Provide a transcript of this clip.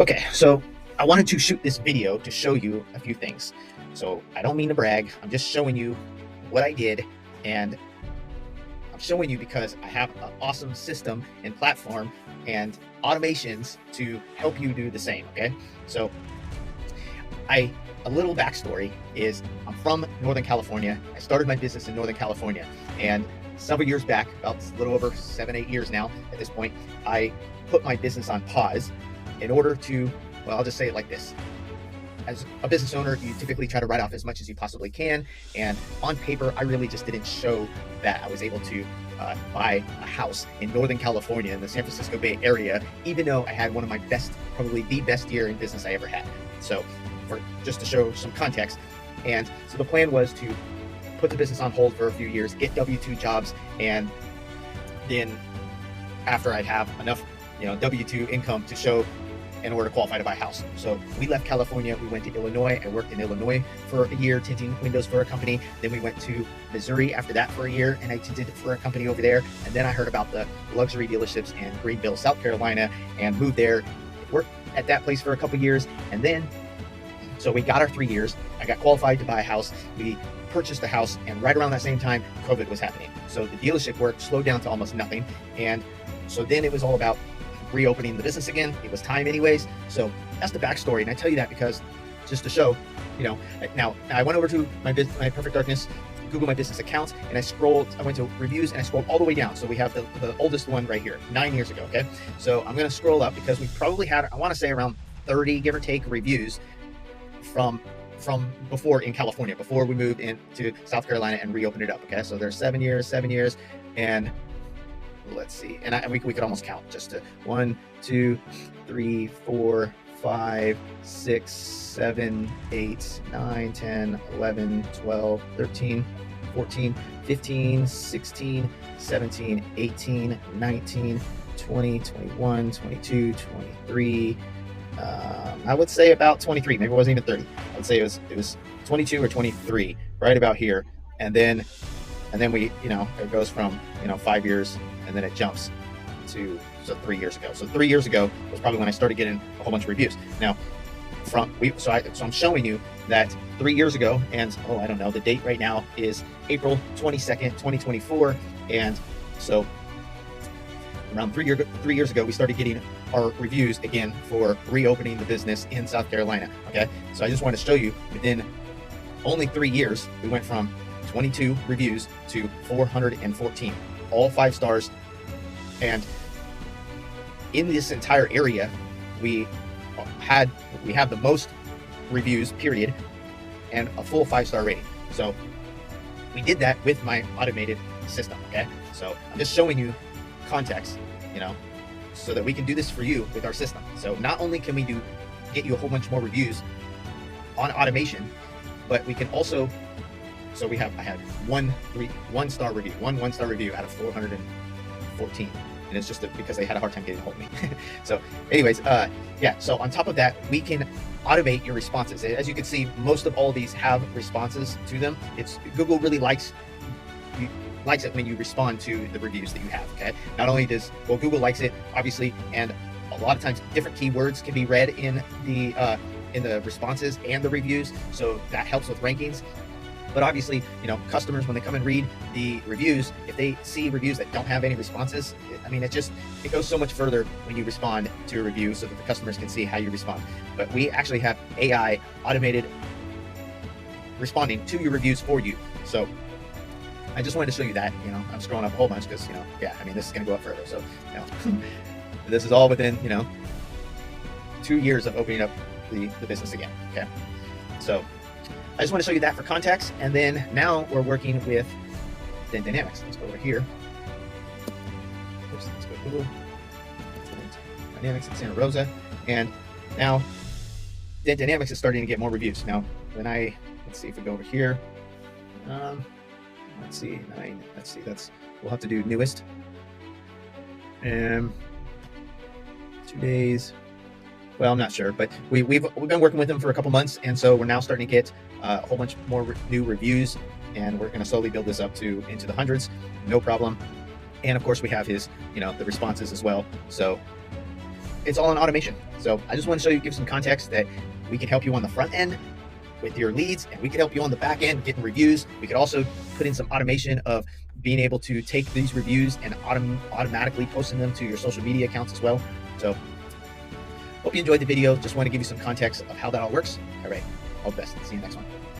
Okay, so I wanted to shoot this video to show you a few things. So I don't mean to brag. I'm just showing you what I did, and I'm showing you because I have an awesome system and platform and automations to help you do the same. Okay, so I a little backstory is I'm from Northern California. I started my business in Northern California, and several years back, about a little over 7-8 years now at this point, I put my business on pause in order to, well, I'll just say it like this. As a business owner, you typically try to write off as much as you possibly can. And on paper, I really just didn't show that I was able to buy a house in Northern California in the San Francisco Bay Area, even though I had one of my best, probably the best year in business I ever had. So just to show some context. And so the plan was to put the business on hold for a few years, get W-2 jobs, and then after I'd have enough, W-2 income to show in order to qualify to buy a house. So we left California, we went to Illinois. I worked in Illinois for a year, tinting windows for a company. Then we went to Missouri after that for a year, and I tinted for a company over there. And then I heard about the luxury dealerships in Greenville, South Carolina, and moved there, worked at that place for a couple years. And then, so we got our 3 years. I got qualified to buy a house. We purchased a house, and right around that same time, COVID was happening. So the dealership work slowed down to almost nothing. And so then it was all about reopening the business again. It was time anyways. So that's the backstory. And I tell you that because just to show, now I went over to my Perfect Darkness, Google My Business accounts, and I went to reviews and I scrolled all the way down. So we have the oldest one right here, 9 years ago. Okay. So I'm going to scroll up because we probably had, I want to say around 30, give or take, reviews from before in California, before we moved into South Carolina and reopened it up. Okay. So there's 7 years, and let's see, and we could almost count just to 1, 2, 3, 4, 5, 6, 7, 8, 9, 10, 11, 12, 13, 14, 15, 16, 17, 18, 19, 20, 21, 22, 23. I would say about 23. Maybe it wasn't even 30. I would say it was 22 or 23, right about here. And then we, it goes from 5 years, and then it jumps to 3 years ago. So 3 years ago was probably when I started getting a whole bunch of reviews. Now, so I'm showing you that 3 years ago, and I don't know, the date right now is April 22nd, 2024, and so around 3 years ago, we started getting our reviews again for reopening the business in South Carolina. Okay, so I just want to show you within only 3 years, we went from 22 reviews to 414, all 5 stars. And in this entire area, we have the most reviews, period, and a full 5-star rating. So we did that with my automated system. Okay, so I'm just showing you context, so that we can do this for you with our system. So not only can we get you a whole bunch more reviews on automation, but we can also, so I had one 1-star review out of 414. And it's just because they had a hard time getting a hold of me. So anyways, so on top of that, we can automate your responses. As you can see, most of all of these have responses to them. Google really likes it when you respond to the reviews that you have. Okay, not only Google likes it, obviously, and a lot of times different keywords can be read in the responses and the reviews, so that helps with rankings. But obviously, customers, when they come and read the reviews, if they see reviews that don't have any responses, it goes so much further when you respond to a review so that the customers can see how you respond. But we actually have AI automated responding to your reviews for you. So I just wanted to show you that. I'm scrolling up a whole bunch because, this is going to go up further. So, this is all within, 2 years of opening up the business again. Okay. So I just want to show you that for context. And then now we're working with Dent Dynamics. Let's go over here. Let's go to Google. Dynamics in Santa Rosa. And now Dent Dynamics is starting to get more reviews. Now, let's see if we go over here. Let's see, 9. Let's see, we'll have to do newest. 2 days. Well, I'm not sure, but we've been working with them for a couple months, and so we're now starting to get a whole bunch more new reviews, and we're going to slowly build this up into the hundreds, no problem. And of course, we have his, the responses as well. So it's all in automation. So I just want to show you, give some context that we can help you on the front end with your leads, and we can help you on the back end getting reviews. We could also put in some automation of being able to take these reviews and automatically posting them to your social media accounts as well. So hope you enjoyed the video. Just want to give you some context of how that all works. All right, all the best. See you next one.